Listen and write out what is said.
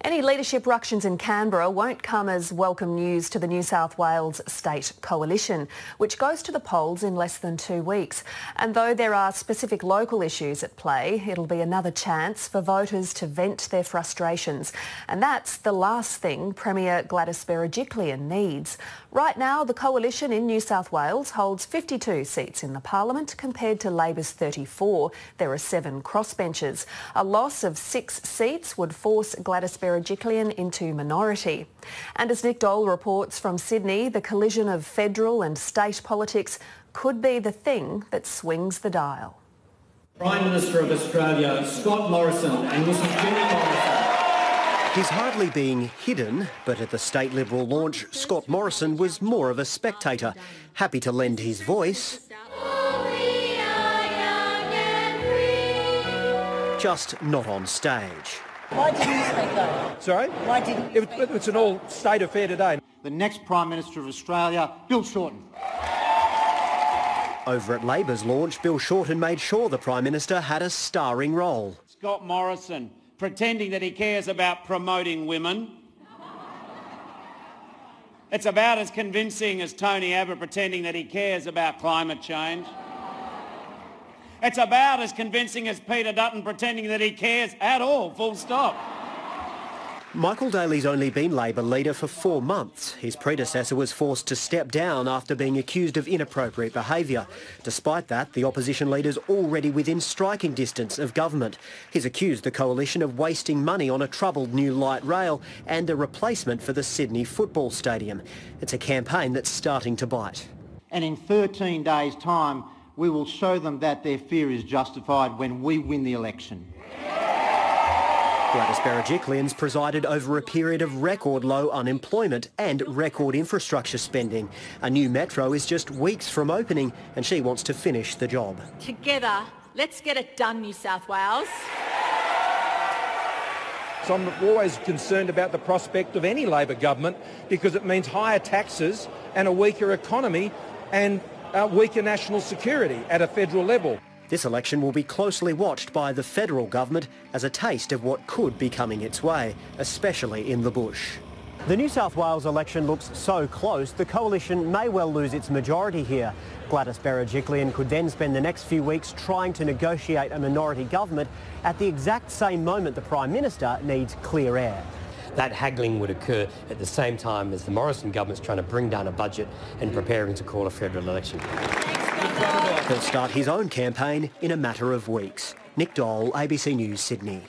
Any leadership ructions in Canberra won't come as welcome news to the New South Wales State Coalition, which goes to the polls in less than 2 weeks. And though there are specific local issues at play, it'll be another chance for voters to vent their frustrations. And that's the last thing Premier Gladys Berejiklian needs. Right now, the Coalition in New South Wales holds 52 seats in the Parliament compared to Labor's 34. There are 7 crossbenchers. A loss of 6 seats would force Gladys Berejiklian into minority. And as Nick Dole reports from Sydney, the collision of federal and state politics could be the thing that swings the dial. Prime Minister of Australia, Scott Morrison and Mrs Jenny Morrison. He's hardly being hidden, but at the State Liberal launch, Scott Morrison was more of a spectator, happy to lend his voice, just not on stage. Why didn't you speak though? Sorry? Why didn't you speak? It's an all-state affair today. The next Prime Minister of Australia, Bill Shorten. Over at Labor's launch, Bill Shorten made sure the Prime Minister had a starring role. Scott Morrison, pretending that he cares about promoting women. It's about as convincing as Tony Abbott pretending that he cares about climate change. It's about as convincing as Peter Dutton pretending that he cares at all, full stop. Michael Daly's only been Labor leader for 4 months. His predecessor was forced to step down after being accused of inappropriate behaviour. Despite that, the opposition leader's already within striking distance of government. He's accused the coalition of wasting money on a troubled new light rail and a replacement for the Sydney football stadium. It's a campaign that's starting to bite. And in 13 days' time, we will show them that their fear is justified when we win the election. Gladys Berejiklian's presided over a period of record low unemployment and record infrastructure spending. A new metro is just weeks from opening and she wants to finish the job. Together, let's get it done, New South Wales. So I'm always concerned about the prospect of any Labor government because it means higher taxes and a weaker economy and weaker national security at a federal level. This election will be closely watched by the federal government as a taste of what could be coming its way, especially in the bush. The New South Wales election looks so close, the coalition may well lose its majority here. Gladys Berejiklian could then spend the next few weeks trying to negotiate a minority government at the exact same moment the Prime Minister needs clear air. That haggling would occur at the same time as the Morrison government's trying to bring down a budget and preparing to call a federal election. He'll start his own campaign in a matter of weeks. Nick Dole, ABC News, Sydney.